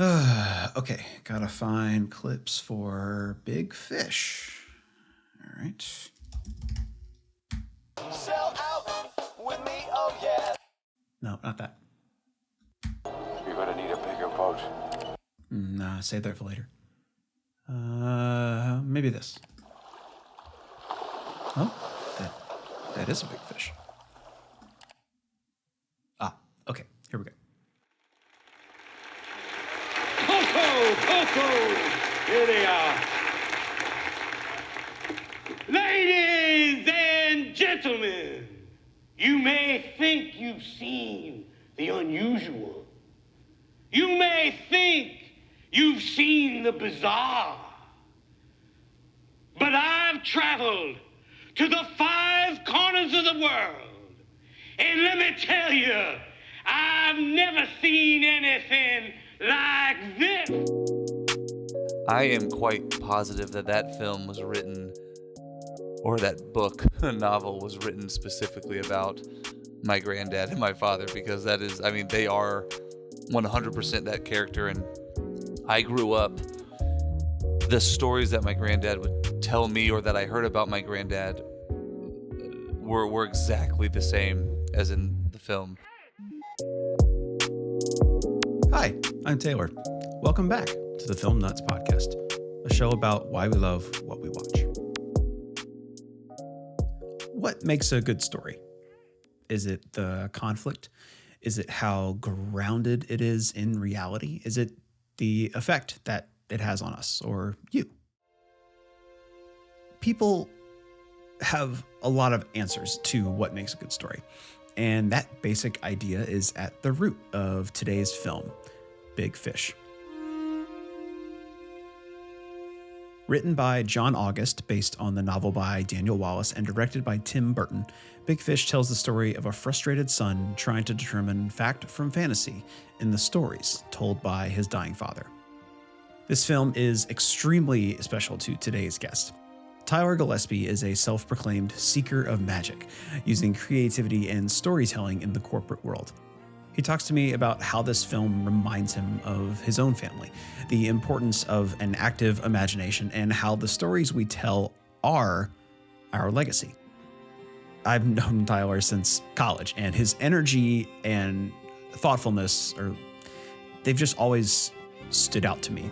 Okay, gotta find clips for Big Fish. All right. Sell out with me, oh yeah. No, not that. You're gonna need a bigger boat. Nah, save that for later. Maybe this. Oh, that is a big fish. Ah, okay, here we go. Coco! Here they are. Ladies and gentlemen, you may think you've seen the unusual. You may think you've seen the bizarre. But I've traveled to the 5 corners of the world. And let me tell you, I've never seen anything like this. I am quite positive that film was written, or that book, novel was written specifically about my granddad and my father, because that is, I mean, they are 100% that character. And I grew up, the stories that my granddad would tell me or that I heard about my granddad were exactly the same as in the film. Hi, I'm Taylor. Welcome back to the Film Nuts Podcast, a show about why we love what we watch. What makes a good story? Is it the conflict? Is it how grounded it is in reality? Is it the effect that it has on us or you? People have a lot of answers to what makes a good story. And that basic idea is at the root of today's film, Big Fish. Written by John August, based on the novel by Daniel Wallace, and directed by Tim Burton, Big Fish tells the story of a frustrated son trying to determine fact from fantasy in the stories told by his dying father. This film is extremely special to today's guest. Tyler Gillespie is a self-proclaimed seeker of magic, using creativity and storytelling in the corporate world. He talks to me about how this film reminds him of his own family, the importance of an active imagination, and how the stories we tell are our legacy. I've known Tyler since college, and his energy and thoughtfulness they've just always stood out to me.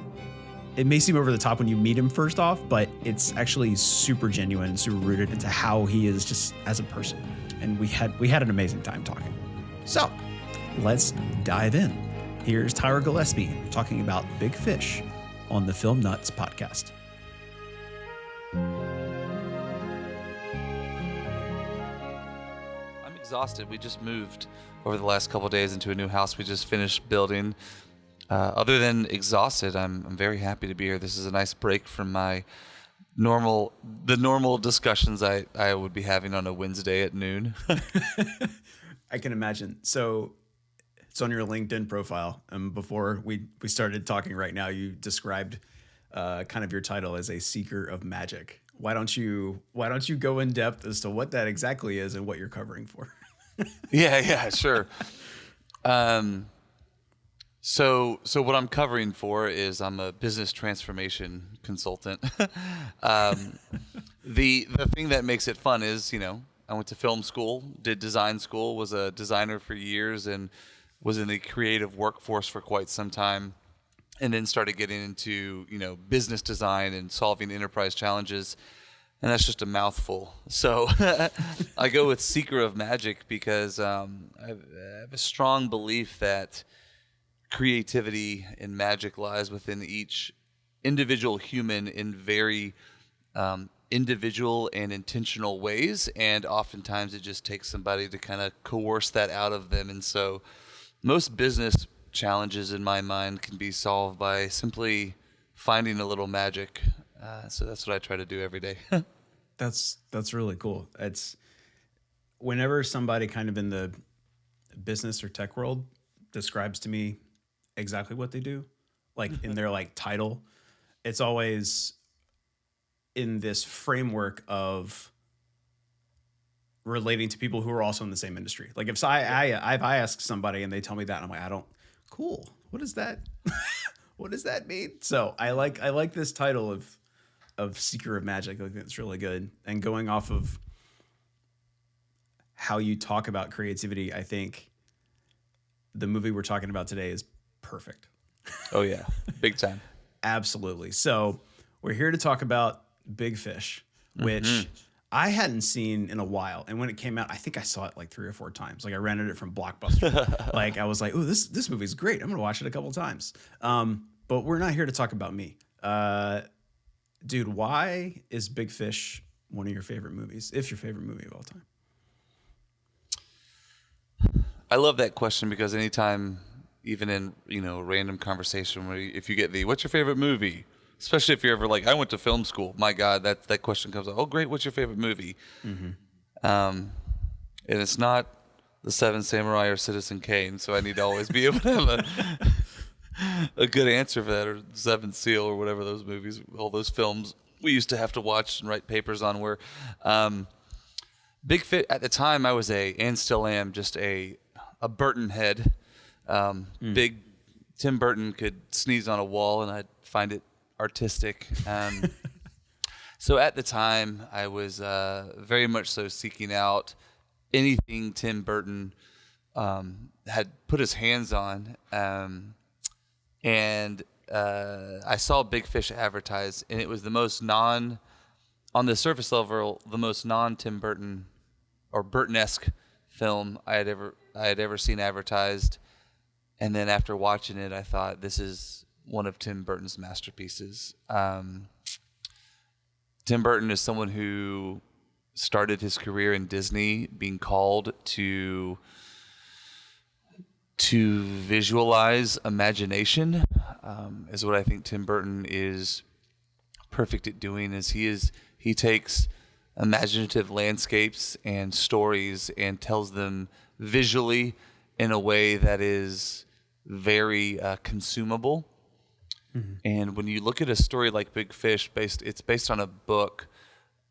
It may seem over the top when you meet him first off, but it's actually super genuine, super rooted into how he is just as a person. And we had an amazing time talking. So let's dive in. Here's Tyler Gillespie talking about Big Fish on the Film Nuts Podcast. I'm exhausted. We just moved over the last couple of days into a new house we just finished building. Other than exhausted, I'm very happy to be here. This is a nice break from the normal discussions I would be having on a Wednesday at noon. I can imagine. So it's on your LinkedIn profile. Before we started talking right now, you described kind of your title as a seeker of magic. Why don't you go in depth as to what that exactly is and what you're covering for? Yeah, sure. So what I'm covering for is I'm a business transformation consultant. The thing that makes it fun is, I went to film school, did design school, was a designer for years, and was in the creative workforce for quite some time, and then started getting into, business design and solving enterprise challenges. And that's just a mouthful. So I go with seeker of magic because I have a strong belief that creativity and magic lies within each individual human in very individual and intentional ways, and oftentimes it just takes somebody to kind of coerce that out of them. And so most business challenges in my mind can be solved by simply finding a little magic. So that's what I try to do every day. That's really cool. It's whenever somebody kind of in the business or tech world describes to me exactly what they do, like in their title, it's always in this framework of relating to people who are also in the same industry. Like if I ask somebody and they tell me that, and I'm like, cool. What is that? what does that mean? So I like this title of Seeker of Magic. I think it's really good. And going off of how you talk about creativity, I think the movie we're talking about today is perfect. Oh yeah, big time. Absolutely. So we're here to talk about Big Fish, which I hadn't seen in a while. And when it came out, I think I saw it like 3 or 4 times. Like I rented it from Blockbuster. Like I was like, oh, this movie's great. I'm going to watch it a couple times. But we're not here to talk about me. Dude, why is Big Fish one of your favorite movies, if your favorite movie of all time? I love that question because anytime, even in a random conversation, where if you get what's your favorite movie, especially if you're ever like, I went to film school, my God, that question comes up. Oh, great, what's your favorite movie? And it's not The Seven Samurai or Citizen Kane, so I need to always be able to have a good answer for that, or Seventh Seal, or whatever those movies, all those films we used to have to watch and write papers on were. Big Fish, at the time, I was and still am, just a Burton head. Big Tim Burton could sneeze on a wall and I'd find it artistic. So at the time, I was very much so seeking out anything Tim Burton had put his hands on. And I saw Big Fish advertised, and it was the most on the surface level, the most non-Tim Burton or Burton-esque film I had ever seen advertised. And then after watching it, I thought, this is one of Tim Burton's masterpieces. Tim Burton is someone who started his career in Disney, being called to visualize imagination, is what I think Tim Burton is perfect at doing. He takes imaginative landscapes and stories and tells them visually in a way that is very consumable. And when you look at a story like Big Fish, it's based on a book.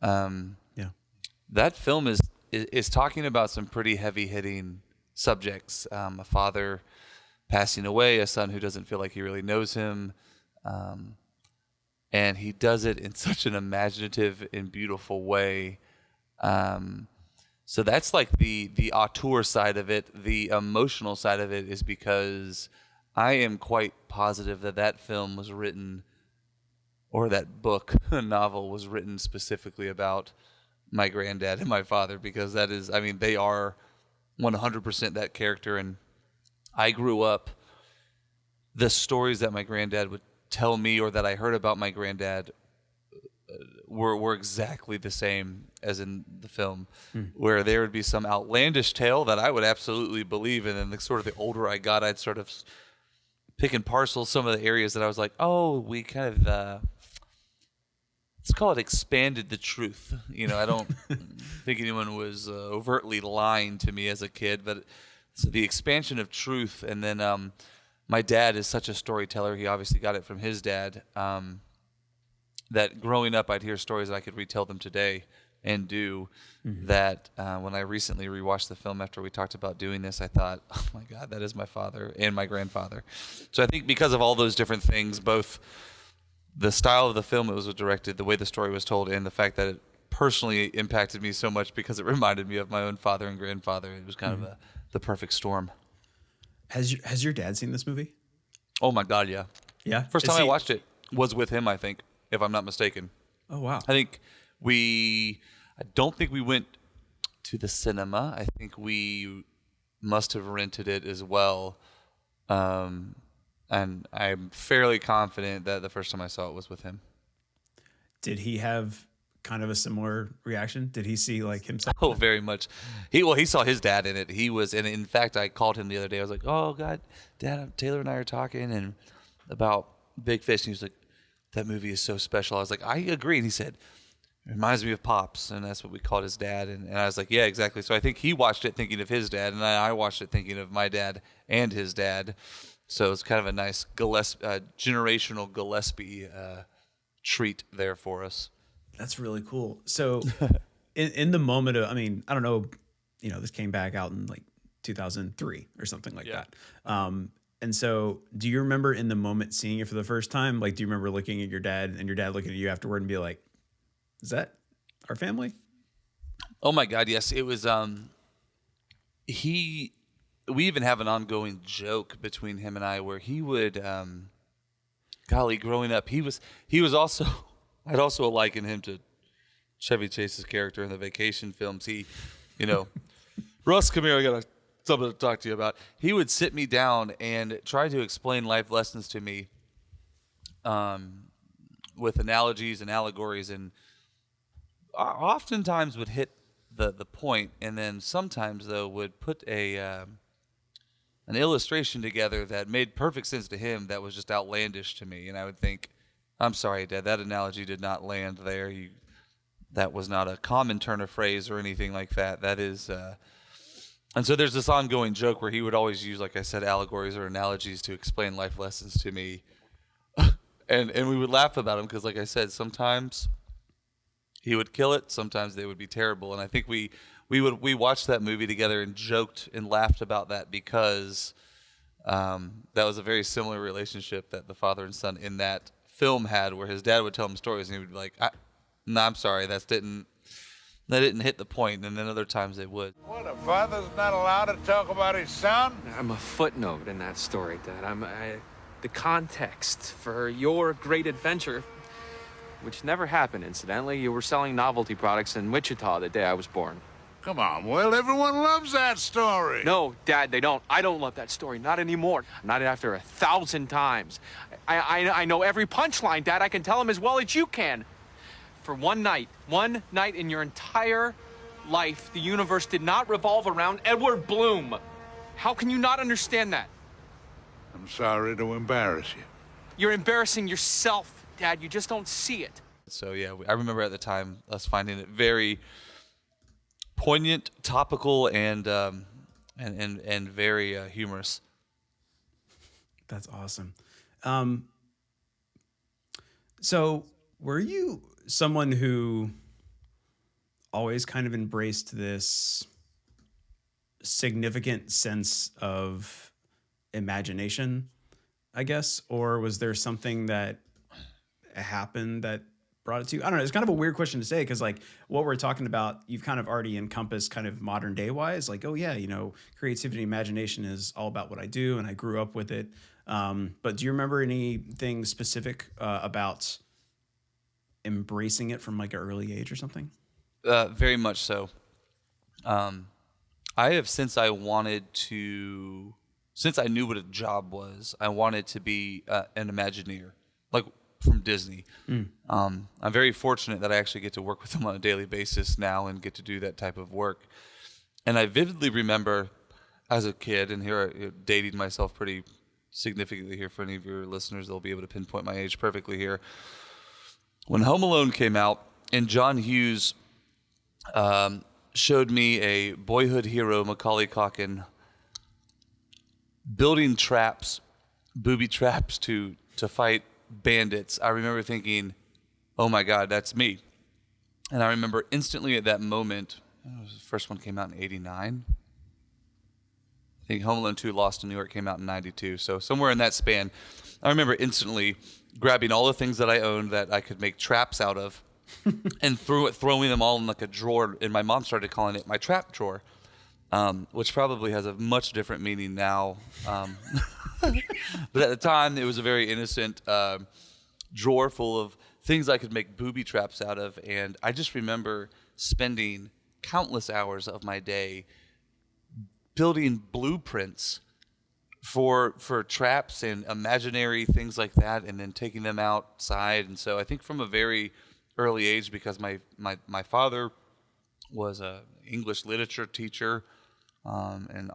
That film is talking about some pretty heavy-hitting subjects. A father passing away, a son who doesn't feel like he really knows him. And he does it in such an imaginative and beautiful way. So that's like the auteur side of it. The emotional side of it is because I am quite positive that film was written, or that book, novel was written specifically about my granddad and my father, because that is, I mean, they are 100% that character. And I grew up, the stories that my granddad would tell me, or that I heard about my granddad, were exactly the same as in the film, where there would be some outlandish tale that I would absolutely believe, and then the older I got, I'd sort of pick and parcel some of the areas that I was like, oh, we kind of let's call it expanded the truth. I don't think anyone was overtly lying to me as a kid, but so the expansion of truth. And then my dad is such a storyteller. He obviously got it from his dad. That growing up, I'd hear stories and I could retell them today and do. That when I recently rewatched the film after we talked about doing this, I thought, oh my God, that is my father and my grandfather. So I think because of all those different things, both the style of the film it was directed, the way the story was told, and the fact that it personally impacted me so much because it reminded me of my own father and grandfather, it was kind of the perfect storm. Has your dad seen this movie? Oh my God, yeah. Yeah? First time I watched it was with him, I think, if I'm not mistaken. Oh, wow. I don't think we went to the cinema. I think we must have rented it as well. And I'm fairly confident that the first time I saw it was with him. Did he have kind of a similar reaction? Did he see like himself? Oh, very much. He saw his dad in it. And in fact, I called him the other day. I was like, oh God, Dad, Taylor and I are talking and about Big Fish. And he was like, that movie is so special. I was like, I agree. And he said, it reminds me of Pops. And that's what we called his dad. And I was like, yeah, exactly. So I think he watched it thinking of his dad. And I watched it thinking of my dad and his dad. So it's kind of a nice generational Gillespie treat there for us. That's really cool. So in the moment of, I mean, I don't know, this came back out in like 2003 or something like that. And so, do you remember in the moment seeing it for the first time? Like, do you remember looking at your dad and your dad looking at you afterward and be like, "Is that our family?" Oh my God, yes. It was we even have an ongoing joke between him and I where he would golly, growing up, he was also I'd also liken him to Chevy Chase's character in the Vacation films. He, Russ, come here, I got something to talk to you about. He would sit me down and try to explain life lessons to me with analogies and allegories, and oftentimes would hit the point, and then sometimes, though, would put an illustration together that made perfect sense to him that was just outlandish to me. And I would think, I'm sorry, Dad, that analogy did not land there. That was not a common turn of phrase or anything like that. That is... And so there's this ongoing joke where he would always use, like I said, allegories or analogies to explain life lessons to me. and we would laugh about them because, like I said, sometimes he would kill it. Sometimes they would be terrible. And I think we watched that movie together and joked and laughed about that because that was a very similar relationship that the father and son in that film had, where his dad would tell him stories and he would be like, "No, I'm sorry, that didn't hit the point." And then other times they would. What, a father's not allowed to talk about his son? I'm a footnote in that story, Dad. I'm the context for your great adventure, which never happened, incidentally. You were selling novelty products in Wichita the day I was born. Come on, Will, everyone loves that story. No, Dad, they don't. I don't love that story, not anymore. Not after 1,000 times. I know every punchline, Dad. I can tell them as well as you can. For one night in your entire life, the universe did not revolve around Edward Bloom. How can you not understand that? I'm sorry to embarrass you. You're embarrassing yourself, Dad. You just don't see it. So yeah, I remember at the time us finding it very poignant, topical, and very humorous. That's awesome. So were you someone who always kind of embraced this significant sense of imagination, I guess? Or was there something that happened that brought it to you? I don't know. It's kind of a weird question to say because, like, what we're talking about, you've kind of already encompassed kind of modern day wise. Like, oh, yeah, creativity, imagination is all about what I do, and I grew up with it. But do you remember anything specific about embracing it from like an early age or something? Very much so. I have, since I knew what a job was, I wanted to be an Imagineer, like from Disney. I'm very fortunate that I actually get to work with them on a daily basis now and get to do that type of work. And I vividly remember as a kid, and here I'm dating myself pretty significantly here for any of your listeners, they'll be able to pinpoint my age perfectly here. When Home Alone came out, and John Hughes showed me a boyhood hero, Macaulay Culkin, building traps, booby traps to fight bandits, I remember thinking, oh my God, that's me. And I remember instantly at that moment, the first one came out in 89. I think Home Alone 2 Lost in New York came out in 92. So somewhere in that span, I remember instantly grabbing all the things that I owned that I could make traps out of and throwing them all in like a drawer. And my mom started calling it my trap drawer, which probably has a much different meaning now. But at the time, it was a very innocent drawer full of things I could make booby traps out of. And I just remember spending countless hours of my day building blueprints for traps and imaginary things like that, and then taking them outside. And so I think from a very early age, because my father was a English literature teacher, and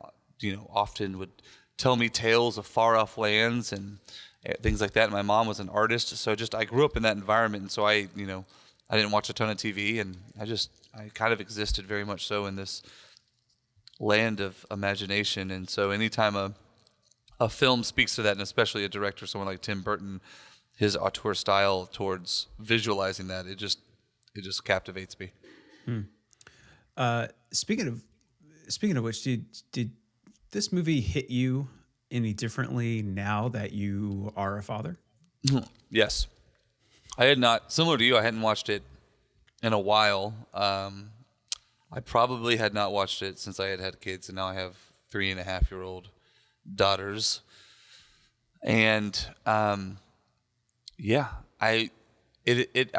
often would tell me tales of far off lands and things like that. And my mom was an artist, so I grew up in that environment. And so I didn't watch a ton of TV, and I kind of existed very much so in this land of imagination. And so anytime a film speaks to that, and especially a director, someone like Tim Burton, his auteur style towards visualizing that, it just captivates me. Speaking of which, did this movie hit you any differently now that you are a father? Yes. I had not, similar to you, I hadn't watched it in a while. I probably had not watched it since I had kids, and now I have 3.5-year-old daughters. And yeah, I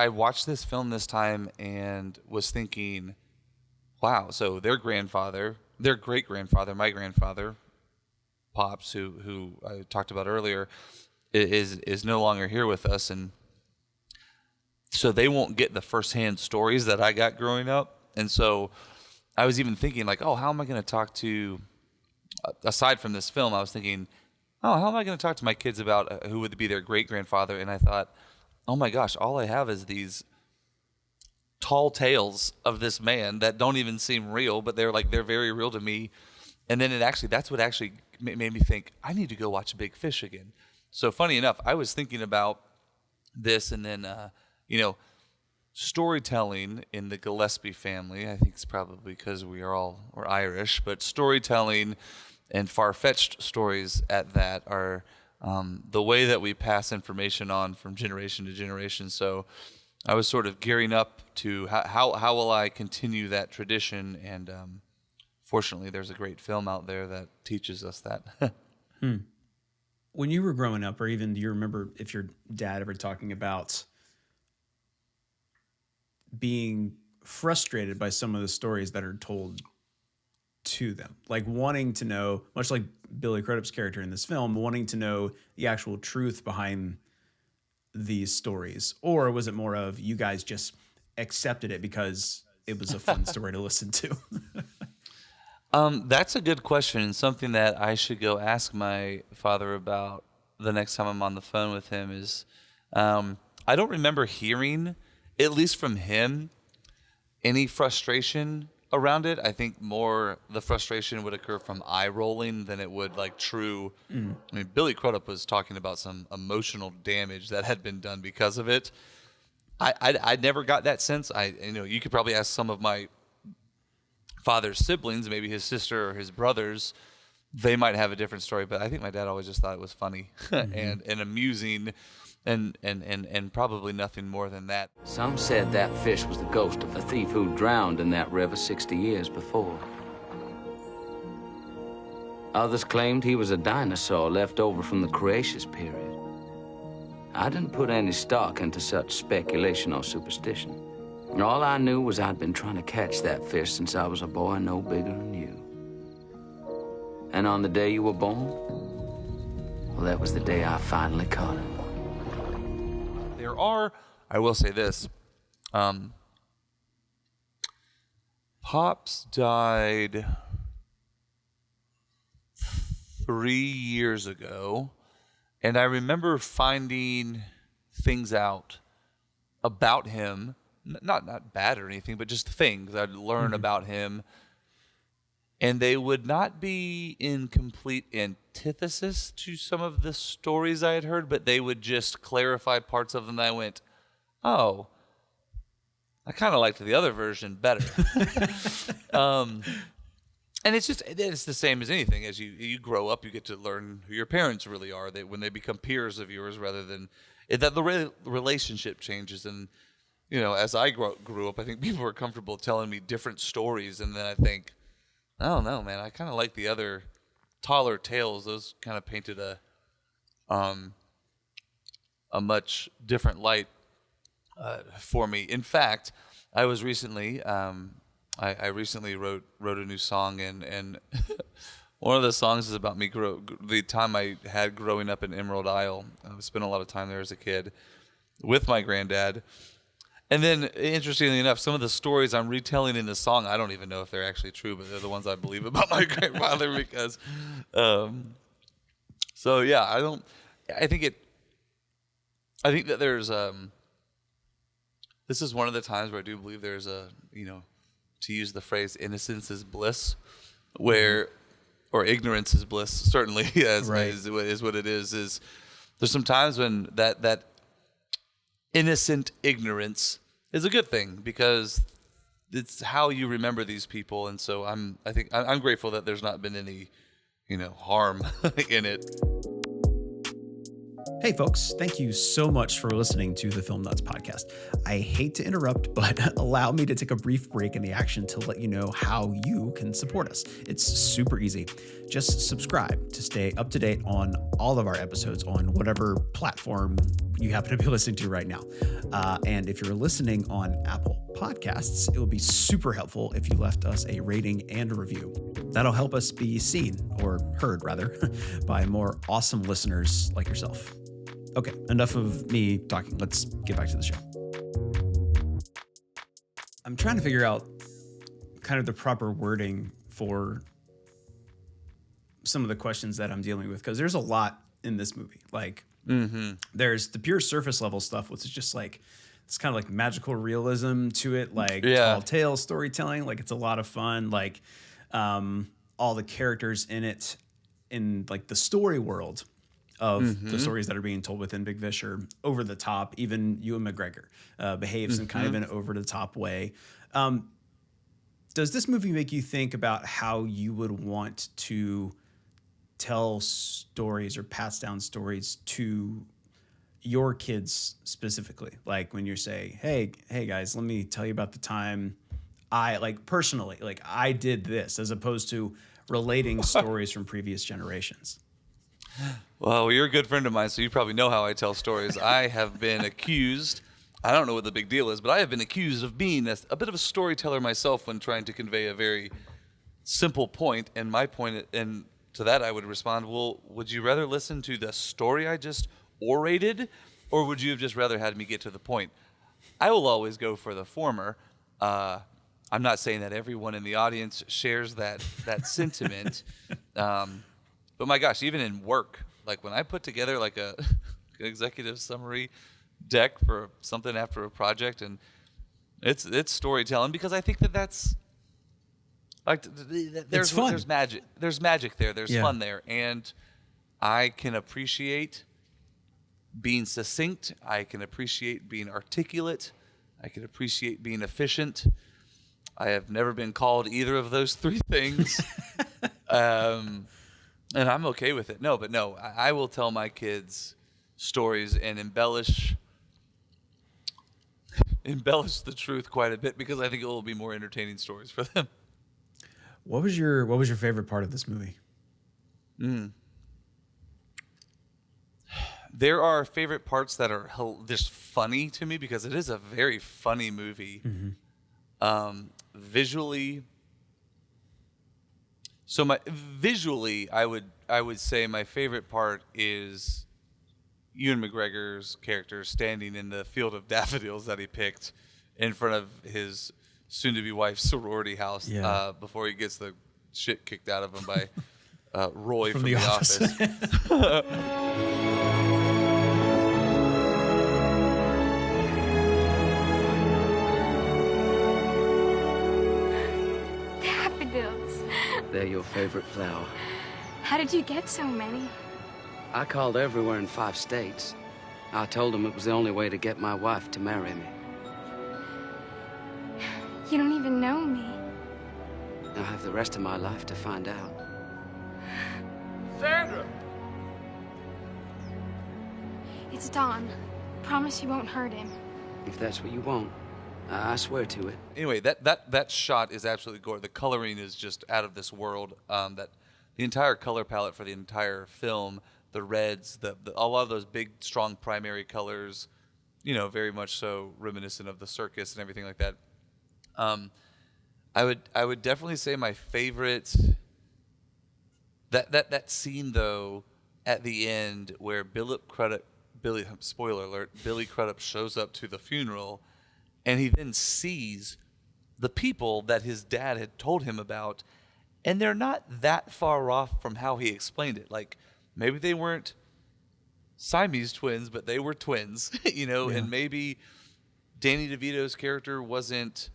watched this film this time and was thinking, wow, so their great grandfather, my grandfather, Pops, who I talked about earlier, is no longer here with us, and so they won't get the firsthand stories that I got growing up. And so I was even thinking, like, oh, how am I going to talk to, aside from this film, I was thinking, oh, how am I going to talk to my kids about who would be their great grandfather? And I thought, oh my gosh, all I have is these tall tales of this man that don't even seem real, but they're very real to me. And then that's what actually made me think, I need to go watch Big Fish again. So funny enough, I was thinking about this, and then, storytelling in the Gillespie family, I think it's probably because we're Irish, but storytelling and far-fetched stories at that are the way that we pass information on from generation to generation. So I was sort of gearing up to how will I continue that tradition, and fortunately there's a great film out there that teaches us that. When you were growing up, or even do you remember if your dad ever talking about being frustrated by some of the stories that are told to them, like wanting to know, much like Billy Crudup's character in this film, wanting to know the actual truth behind these stories? Or was it more of you guys just accepted it because it was a fun story to listen to? That's a good question, and something that I should go ask my father about the next time I'm on the phone with him is, I don't remember hearing, at least from him, any frustration around it. I think more the frustration would occur from eye rolling than it would like true. I mean, Billy Crudup was talking about some emotional damage that had been done because of it. I never got that sense. You could probably ask some of my father's siblings, maybe his sister or his brothers, they might have a different story, but I think my dad always just thought it was funny and amusing and probably nothing more than that. Some said that fish was the ghost of the thief who drowned in that river 60 years before. Others claimed he was a dinosaur left over from the Cretaceous period. I didn't put any stock into such speculation or superstition. All I knew was I'd been trying to catch that fish since I was a boy no bigger than you. And on the day you were born, well, that was the day I finally caught him. There are, I will say this, Pops died 3 years ago, and I remember finding things out about him, not bad or anything, but just things I'd learn about him, and they would not be in complete antithesis to some of the stories I had heard, but they would just clarify parts of them that I went, oh, I kind of liked the other version better. And it's the same as anything. As you grow up, you get to learn who your parents really are. When they become peers of yours, rather than that the relationship changes. And as I grew up, I think people were comfortable telling me different stories, and then I think, I don't know, man, I kind of like the other taller tales. Those kind of painted a much different light for me. In fact, I was recently I recently wrote a new song, and one of the songs is about me the time I had growing up in Emerald Isle. I spent a lot of time there as a kid with my granddad. And then, interestingly enough, some of the stories I'm retelling in the song, I don't even know if they're actually true, but they're the ones I believe about my grandfather because, so yeah, I think that there's, this is one of the times where I do believe there's to use the phrase, innocence is bliss, or ignorance is bliss, certainly is what it is there's some times when that innocent ignorance is a good thing because it's how you remember these people. And so I'm grateful that there's not been any harm in it. Hey folks, thank you so much for listening to the Film Nuts podcast. I hate to interrupt, but allow me to take a brief break in the action to let you know how you can support us. It's super easy. Just subscribe to stay up to date on all of our episodes on whatever platform you happen to be listening to right now. And if you're listening on Apple Podcasts, it would be super helpful if you left us a rating and a review. That'll help us be seen, or heard rather, by more awesome listeners like yourself. Okay, enough of me talking. Let's get back to the show. I'm trying to figure out kind of the proper wording for some of the questions that I'm dealing with, because there's a lot in this movie. Like, there's the pure surface level stuff, which is just like, it's kind of like magical realism to it, like tall tale storytelling. Like, it's a lot of fun. Like, all the characters in it, in like the story world of the stories that are being told within Big Fish are over the top. Even Ewan McGregor behaves in kind of an over the top way. Does this movie make you think about how you would want to tell stories or pass down stories to your kids specifically? Like when you say, hey guys, let me tell you about the time I, like, personally, like, I did this, as opposed to relating stories from previous generations? Well, you're a good friend of mine, so you probably know how I tell stories. I have been accused, I don't know what the big deal is, but I have been accused of being a bit of a storyteller myself when trying to convey a very simple point. And my point, and to that I would respond, well, would you rather listen to the story I just orated, or would you have just rather had me get to the point? I will always go for the former. I'm not saying that everyone in the audience shares that sentiment. But my gosh, even in work, like when I put together like an executive summary deck for something after a project, and it's storytelling, because I think that's like there's fun. There's magic. There's magic there. There's fun there, and I can appreciate being succinct. I can appreciate being articulate. I can appreciate being efficient. I have never been called either of those three things. And I'm okay with it. No, I will tell my kids stories and embellish the truth quite a bit, because I think it will be more entertaining stories for them. What was your favorite part of this movie? There are favorite parts that are just funny to me, because it is a very funny movie. Visually, I would say my favorite part is Ewan McGregor's character standing in the field of daffodils that he picked in front of his soon-to-be wife's sorority house before he gets the shit kicked out of him by Roy from The Office. They're your favorite flower. How did you get so many? I called everywhere in 5 states. I told them it was the only way to get my wife to marry me. You don't even know me. I'll have the rest of my life to find out. Sandra! It's Don. Promise you won't hurt him. If that's what you want, I swear to it. Anyway, that shot is absolutely gorgeous. The coloring is just out of this world. That the entire color palette for the entire film, the reds, a lot of those big, strong primary colors, very much so reminiscent of the circus and everything like that. I would definitely say my favorite, that scene though at the end where spoiler alert, Billy Crudup shows up to the funeral. And he then sees the people that his dad had told him about, and they're not that far off from how he explained it. Like, maybe they weren't Siamese twins, but they were twins, and maybe Danny DeVito's character wasn't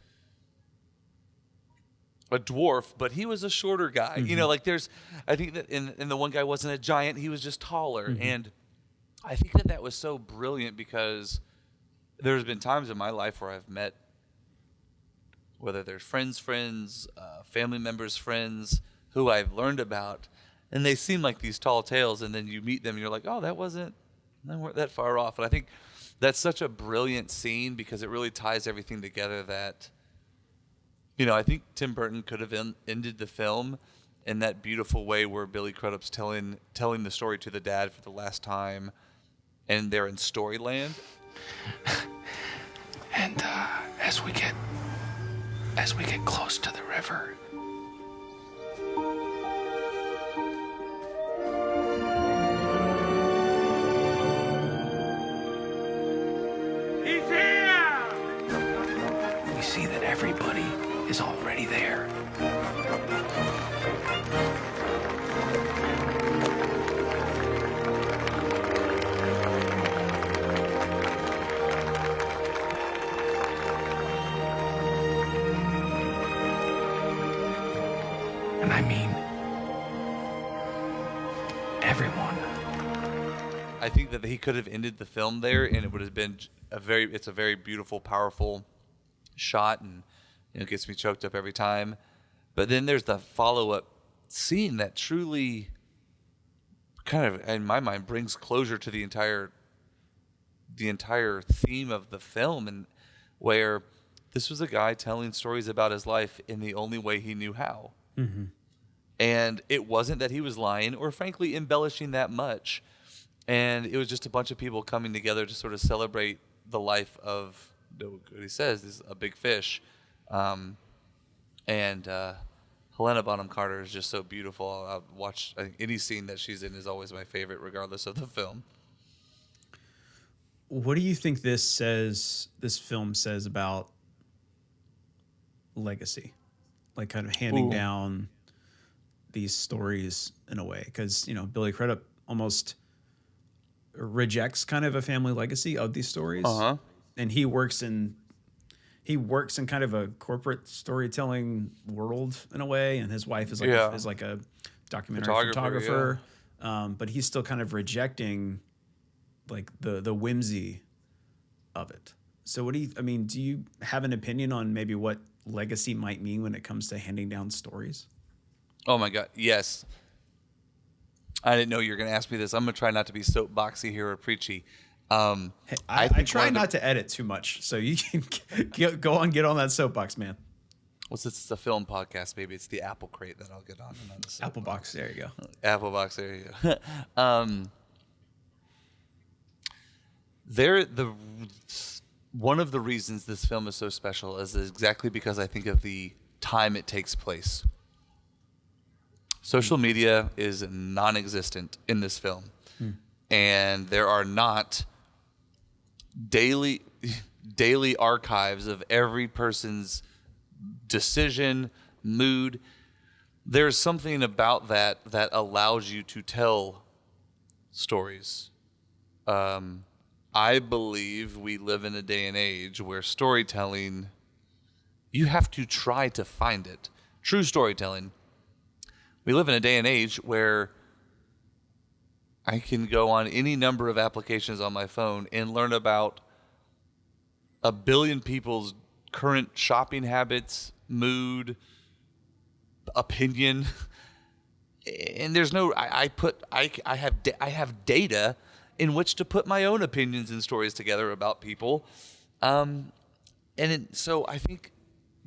a dwarf, but he was a shorter guy. I think that in the one guy wasn't a giant, he was just taller. And I think that was so brilliant, because there's been times in my life where I've met, whether they're friends, family members, friends, who I've learned about, And they seem like these tall tales, and then you meet them and you're like, oh, they weren't that far off. And I think that's such a brilliant scene because it really ties everything together that, I think Tim Burton could have ended the film in that beautiful way where Billy Crudup's telling the story to the dad for the last time, and they're in Storyland. And as we get close to the river, He's here! we see that everybody is already there. And I mean, everyone. I think that he could have ended the film there, and it would have been it's a very beautiful, powerful shot, and it gets me choked up every time. But then there's the follow-up scene that truly kind of, in my mind, brings closure to the entire theme of the film, and where this was a guy telling stories about his life in the only way he knew how. Mm-hmm. And it wasn't that he was lying or frankly embellishing that much. And it was just a bunch of people coming together to sort of celebrate the life of, what he says is a big fish. And Helena Bonham Carter is just so beautiful. I'll watch, I think any scene that she's in is always my favorite, regardless of the film. What do you think this film says about legacy? Like kind of handing down these stories in a way, because Billy Crudup almost rejects kind of a family legacy of these stories, and he works in kind of a corporate storytelling world in a way, and his wife is like a documentary photographer. But he's still kind of rejecting like the whimsy of it. So do you have an opinion on maybe what legacy might mean when it comes to handing down stories? Oh my God, yes. I didn't know you were going to ask me this. I'm going to try not to be soapboxy here or preachy. Hey, I try not to edit too much, so you can get on that soapbox, man. Well, since it's a film podcast, maybe it's the Apple Crate that I'll get on. The Apple Box, there you go. Apple Box, there you go. One of the reasons this film is so special is exactly because I think of the time it takes place. Social media is non-existent in this film. And there are not daily archives of every person's decision, mood. There's something about that allows you to tell stories. I believe we live in a day and age where storytelling, you have to try to find it. True storytelling. We live in a day and age where I can go on any number of applications on my phone and learn about 1 billion people's current shopping habits, mood, opinion. And there's no, I have data in which to put my own opinions and stories together about people. So I think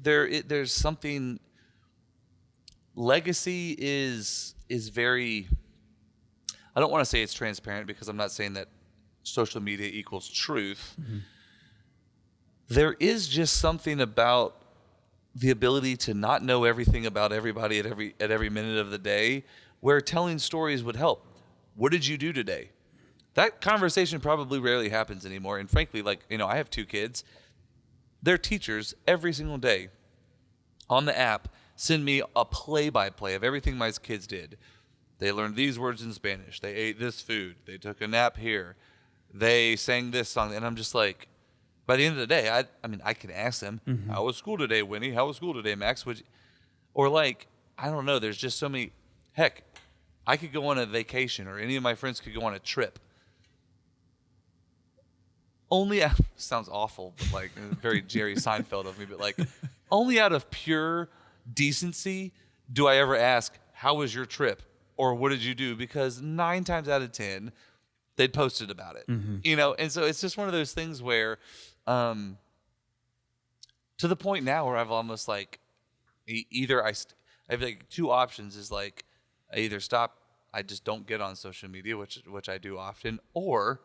there's something, legacy is very, I don't want to say it's transparent because I'm not saying that social media equals truth. Mm-hmm. There is just something about the ability to not know everything about everybody at every minute of the day, where telling stories would help. What did you do today? That conversation probably rarely happens anymore. And frankly, I have 2 kids. Their teachers every single day on the app send me a play-by-play of everything my kids did. They learned these words in Spanish. They ate this food. They took a nap here. They sang this song. And I'm just like, by the end of the day, I can ask them, mm-hmm. How was school today, Winnie? How was school today, Max? I don't know. There's just so many. Heck, I could go on a vacation, or any of my friends could go on a trip. Sounds awful, but very Jerry Seinfeld of me, but only out of pure decency do I ever ask, how was your trip? or what did you do? Because 9 times out of 10, they'd posted about it, you know? And so it's just one of those things where, to the point now where I've almost like, either I have like 2 options is like, I either stop, I just don't get on social media, which I do often, or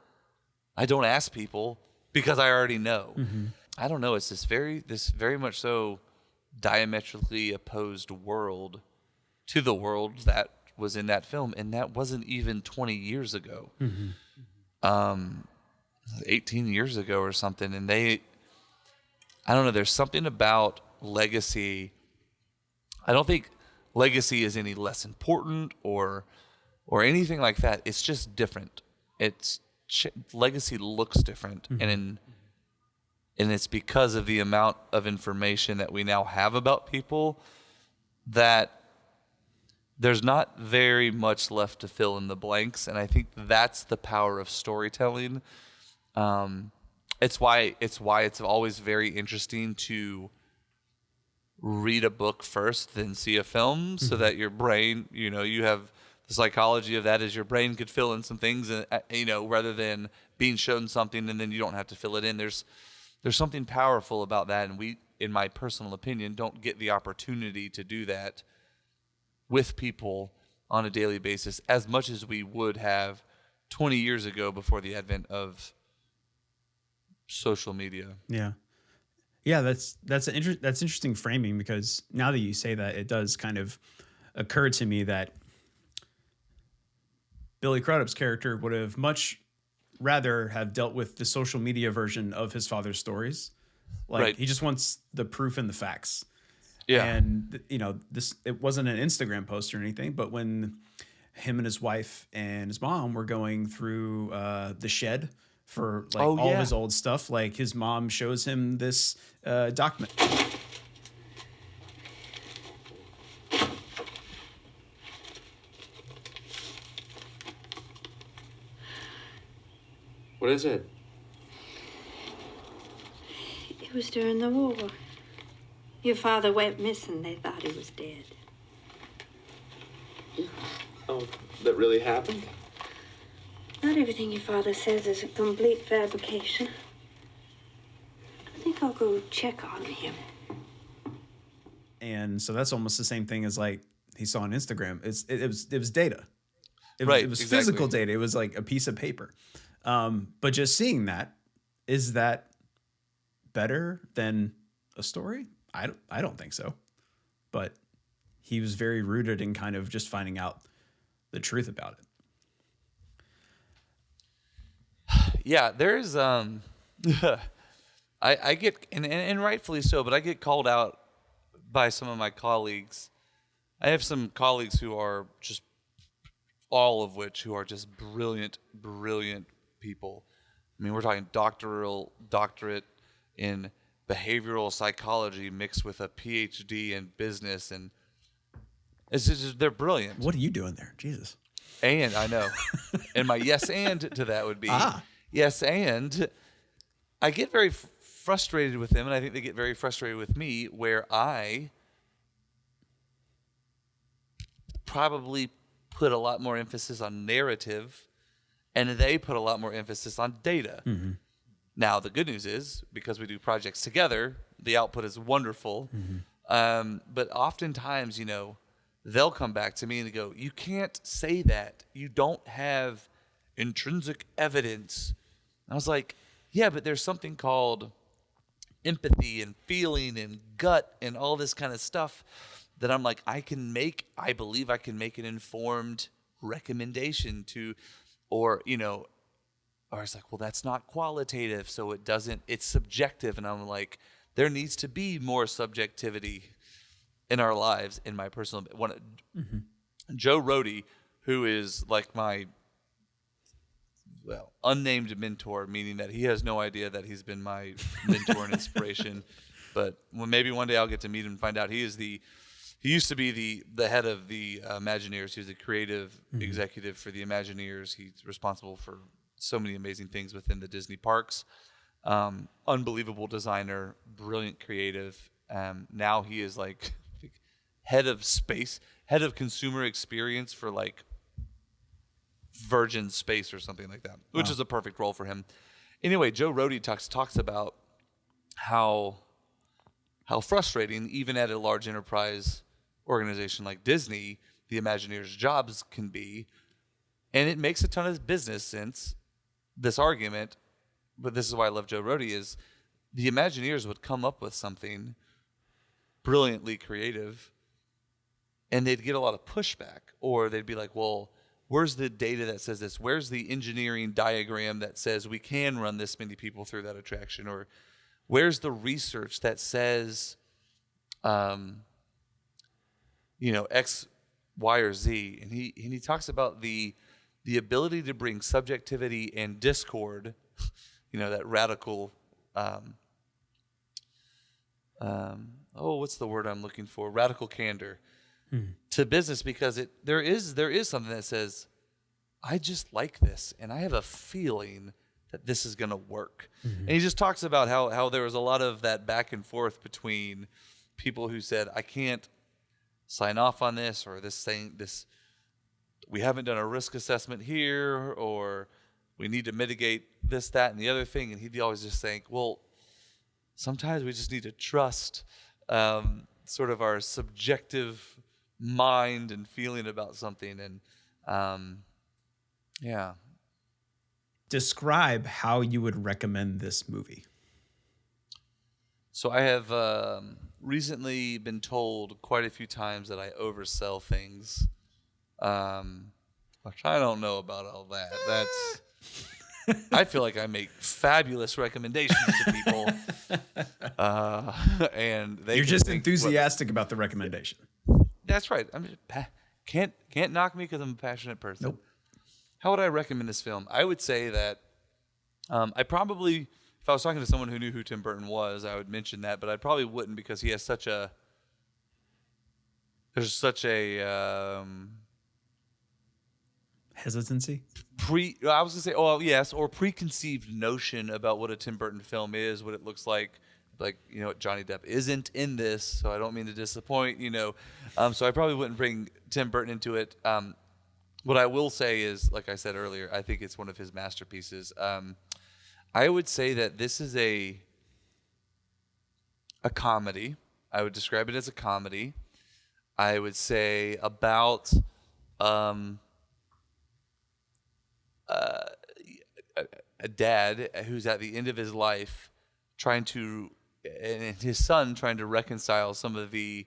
I don't ask people because I already know. I don't know. It's this very much so diametrically opposed world to the world that was in that film, and that wasn't even 20 years ago. 18 years ago or something. And I don't know, there's something about legacy. I don't think legacy is any less important or anything like that. It's just different. Legacy looks different, and it's because of the amount of information that we now have about people that there's not very much left to fill in the blanks, and I think that's the power of storytelling. It's why it's always very interesting to read a book first, then see a film, so that your brain, you have the psychology of that is your brain could fill in some things, rather than being shown something and then you don't have to fill it in. There's something powerful about that, and we, in my personal opinion, don't get the opportunity to do that with people on a daily basis as much as we would have 20 years ago before the advent of social media. Yeah, that's interesting framing, because now that you say that, it does kind of occur to me that Billy Crudup's character would have much rather have dealt with the social media version of his father's stories. He just wants the proof and the facts. Yeah. And it wasn't an Instagram post or anything, but when him and his wife and his mom were going through the shed for all of his old stuff, his mom shows him this document. What is it? It was during the war. Your father went missing. They thought he was dead. Oh, that really happened? Not everything your father says is a complete fabrication. I think I'll go check on him. And so that's almost the same thing as he saw on Instagram. It was data. It was exactly. Physical data. It was like a piece of paper. But just seeing that, is that better than a story? I don't think so. But he was very rooted in kind of just finding out the truth about it. Yeah, there's I get and rightfully so, but I get called out by some of my colleagues. I have some colleagues who are just who are just brilliant people. I mean, we're talking doctorate in behavioral psychology mixed with a PhD in business, and it's just, they're brilliant. What are you doing there? Jesus. And I know. And my yes and to that would be yes and I get very frustrated with them, and I think they get very frustrated with me, where I probably put a lot more emphasis on narrative and they put a lot more emphasis on data. Now, the good news is, because we do projects together, the output is wonderful. But oftentimes, they'll come back to me and go, you can't say that. You don't have intrinsic evidence. I was like, yeah, but there's something called empathy and feeling and gut and all this kind of stuff that I'm like, I believe I can make an informed recommendation to, or it's like, well, that's not qualitative, so it's subjective. And I'm like, there needs to be more subjectivity in our lives. In my personal one, Joe Rohde, who is like my unnamed mentor, meaning that he has no idea that he's been my mentor and inspiration. But maybe one day I'll get to meet him and find out. He used to be the head of the Imagineers. He was the creative executive for the Imagineers. He's responsible for so many amazing things within the Disney parks. Unbelievable designer, brilliant creative. Now he is like head of space. head of consumer experience for like Virgin Space or something like that, which is a perfect role for him. Anyway, Joe Rohde talks about how frustrating, even at a large enterprise organization like Disney, the Imagineers' jobs can be. And it makes a ton of business sense, this argument, but this is why I love Joe Rohde, is the Imagineers would come up with something brilliantly creative, and they'd get a lot of pushback. Or they'd be like, well, where's the data that says this? Where's the engineering diagram that says we can run this many people through that attraction? Or where's the research that says, X, Y, or Z? And he talks about the ability to bring subjectivity and discord, that radical, what's the word I'm looking for? Radical candor to business, because there is something that says, I just like this, and I have a feeling that this is going to work. And he just talks about how there was a lot of that back and forth between people who said, I can't sign off on this, or this we haven't done a risk assessment here, or we need to mitigate this, that, and the other thing. And he'd always just think, well, sometimes we just need to trust sort of our subjective mind and feeling about something. And Describe how you would recommend this movie. So I have recently been told quite a few times that I oversell things, which I don't know about all that. I feel like I make fabulous recommendations to people, and you're just enthusiastic about the recommendation. That's right. Can't knock me because I'm a passionate person. Nope. How would I recommend this film? I would say that I probably, if I was talking to someone who knew who Tim Burton was, I would mention that, but I probably wouldn't, because he has there's such a hesitancy? I was going to say, yes, or preconceived notion about what a Tim Burton film is, what it looks like. Like, Johnny Depp isn't in this, so I don't mean to disappoint, So I probably wouldn't bring Tim Burton into it. What I will say is, like I said earlier, I think it's one of his masterpieces. I would say that this is a comedy. I would describe it as a comedy. I would say about a dad who's at the end of his life and his son trying to reconcile some of the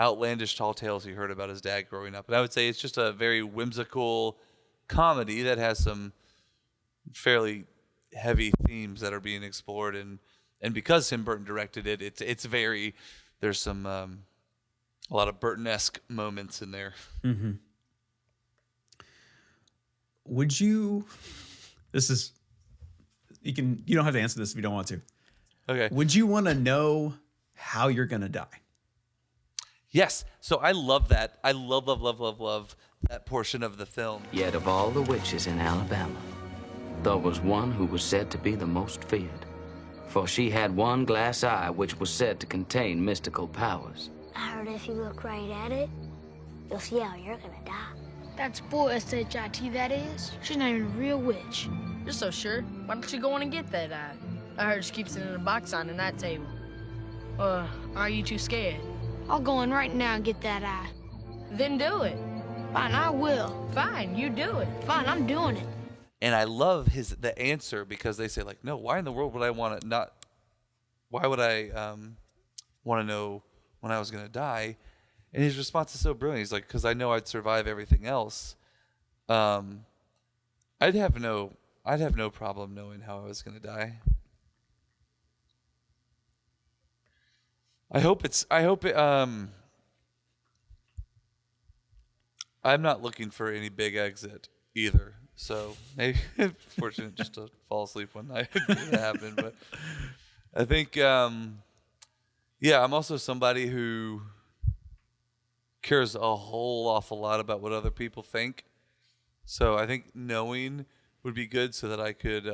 outlandish tall tales he heard about his dad growing up. And I would say it's just a very whimsical comedy that has some fairly heavy themes that are being explored. And because Tim Burton directed it, there's some a lot of Burton-esque moments in there. Mm-hmm. Would you? You don't have to answer this if you don't want to. Okay. Would you want to know how you're gonna die? Yes. So I love that. I love that portion of the film. Yet of all the witches in Alabama, there was one who was said to be the most feared. For she had one glass eye which was said to contain mystical powers. I heard if you look right at it, you'll see how you're gonna die. That's bull S-H-I-T, that is. She's not even a real witch. You're so sure. Why don't you go in and get that eye? I heard she keeps it in a box on that table. Are you too scared? I'll go in right now and get that eye. Then do it. Fine, I will. Fine, you do it. Fine, I'm doing it. And I love the answer, because they say, like, no, why in the world would I want to not? Why would I want to know when I was going to die? And his response is so brilliant. He's like, because I know I'd survive everything else. I'd have no problem knowing how I was going to die. I'm not looking for any big exit either. So maybe fortunate just to fall asleep one night. It didn't happen, but I think, I'm also somebody who cares a whole awful lot about what other people think. So I think knowing would be good, so that I could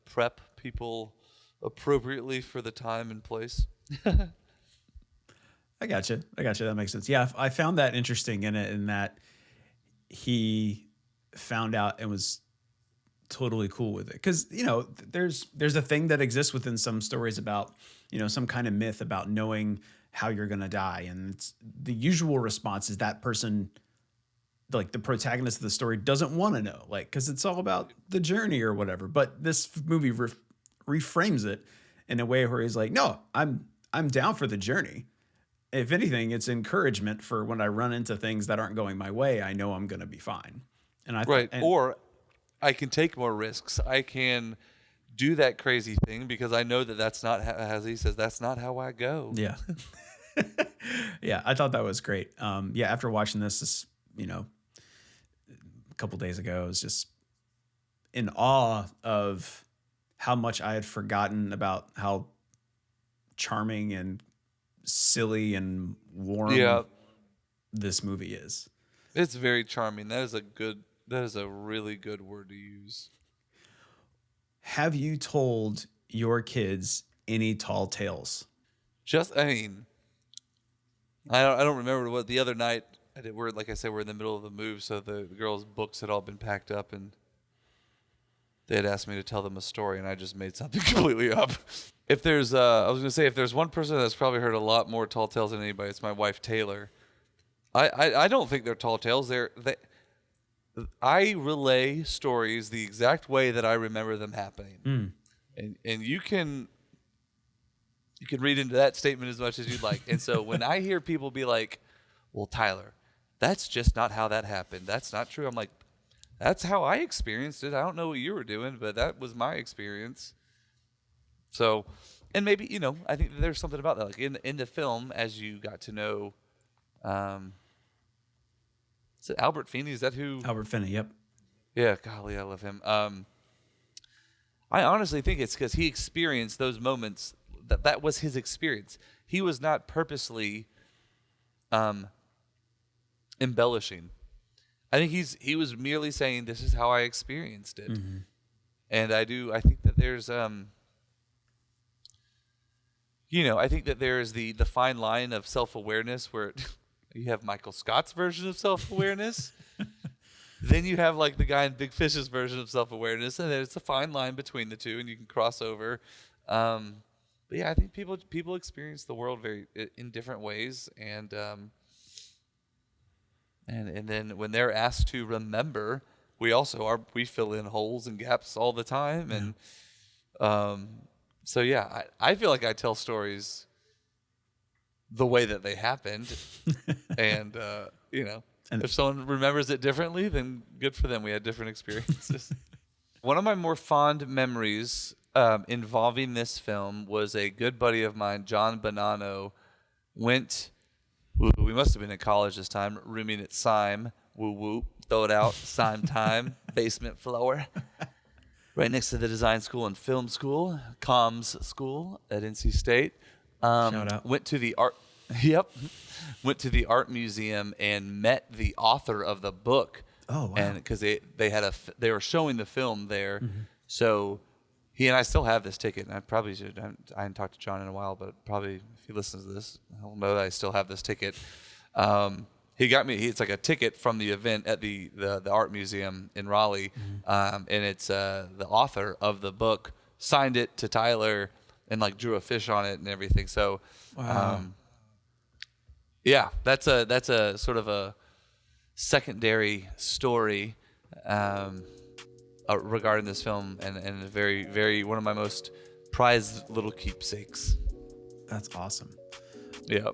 prep people appropriately for the time and place. I got you. That makes sense. Yeah, I found that interesting in it, in that he found out and was totally cool with it. Because, there's a thing that exists within some stories about, some kind of myth about knowing how you're going to die. And the usual response is that person, like the protagonist of the story, doesn't want to know, like, because it's all about the journey or whatever. But this movie reframes it in a way where he's like, no, I'm down for the journey. If anything, it's encouragement for when I run into things that aren't going my way, I know I'm going to be fine. And Or I can take more risks. I can do that crazy thing because I know that that's not, as he says, that's not how I go. Yeah. Yeah, I thought that was great. After watching this, a couple days ago, I was just in awe of how much I had forgotten about how charming and silly and warm this movie is. It's very charming. That is a really good word to use. Have you told your kids any tall tales? I don't remember what the other night I did. Like I said, we're in the middle of the move, so the girls' books had all been packed up, and they had asked me to tell them a story, and I just made something completely up. If there's one person that's probably heard a lot more tall tales than anybody, it's my wife Taylor. I don't think they're tall tales. I relay stories the exact way that I remember them happening, and you can read into that statement as much as you'd like. And so when I hear people be like, "Well, Tyler, that's just not how that happened. That's not true," I'm like, that's how I experienced it. I don't know what you were doing, but that was my experience. So, and maybe, I think that there's something about that. Like in the film, as you got to know, is it Albert Finney? Is that who? Albert Finney, yep. Yeah, golly, I love him. I honestly think it's because he experienced those moments. That was his experience. He was not purposely embellishing. I think he was merely saying, this is how I experienced it. Mm-hmm. And I think that there's I think that there's the fine line of self-awareness where you have Michael Scott's version of self-awareness. Then you have like the guy in Big Fish's version of self-awareness, and there's a fine line between the two, and you can cross over. But yeah, I think people experience the world in different ways, and then when they're asked to remember, we fill in holes and gaps all the time, and so yeah, I feel like I tell stories the way that they happened, and and if someone remembers it differently, then good for them. We had different experiences. One of my more fond memories involving this film was a good buddy of mine, John Bonanno, we must have been in college this time, rooming at Syme, woo woo, throw it out, Syme time, basement floor, right next to the design school and film school, comms school at NC State. Shout out. Went to the art museum and met the author of the book. Oh, wow. And because they were showing the film there, so he and I still have this ticket. And I probably should. I hadn't talked to John in a while, but probably if he listens to this, he'll know that I still have this ticket. He got me. It's like a ticket from the event at the art museum in Raleigh, and it's the author of the book signed it to Tyler and like drew a fish on it and everything. So, wow. Yeah, that's a sort of a secondary story regarding this film, and a very, very one of my most prized little keepsakes. That's awesome. Yeah.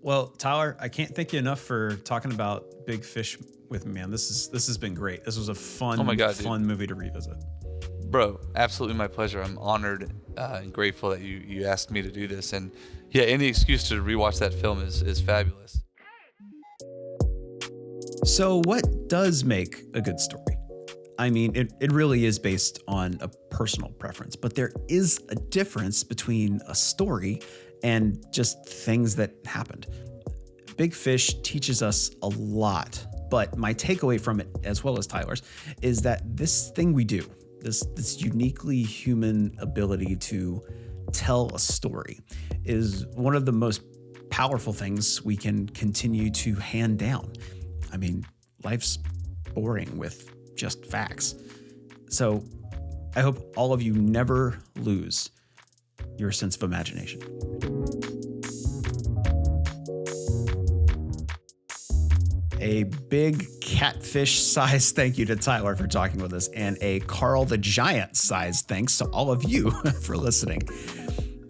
Well, Tyler, I can't thank you enough for talking about Big Fish with me, man. This has been great. This was a fun, fun movie to revisit. Bro, absolutely my pleasure. I'm honored and grateful that you asked me to do this. And yeah, any excuse to rewatch that film is fabulous. So what does make a good story? I mean, it really is based on a personal preference, but there is a difference between a story and just things that happened. Big Fish teaches us a lot, but my takeaway from it, as well as Tyler's, is that this thing we do, this uniquely human ability to tell a story, is one of the most powerful things we can continue to hand down. I mean, life's boring with just facts. So I hope all of you never lose your sense of imagination. A big catfish-sized thank you to Tyler for talking with us, and a Carl the Giant-sized thanks to all of you for listening.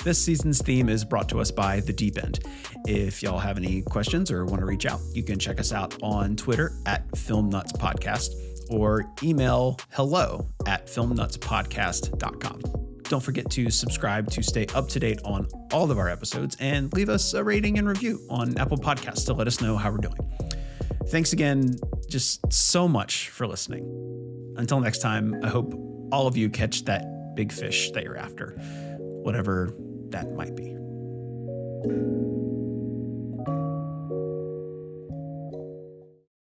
This season's theme is brought to us by theDeeepEnd. If y'all have any questions or want to reach out, you can check us out on Twitter at FilmNutsPodcast or email hello@filmnutspodcast.com. Don't forget to subscribe to stay up to date on all of our episodes, and leave us a rating and review on Apple Podcasts to let us know how we're doing. Thanks again just so much for listening. Until next time, I hope all of you catch that big fish that you're after, whatever that might be.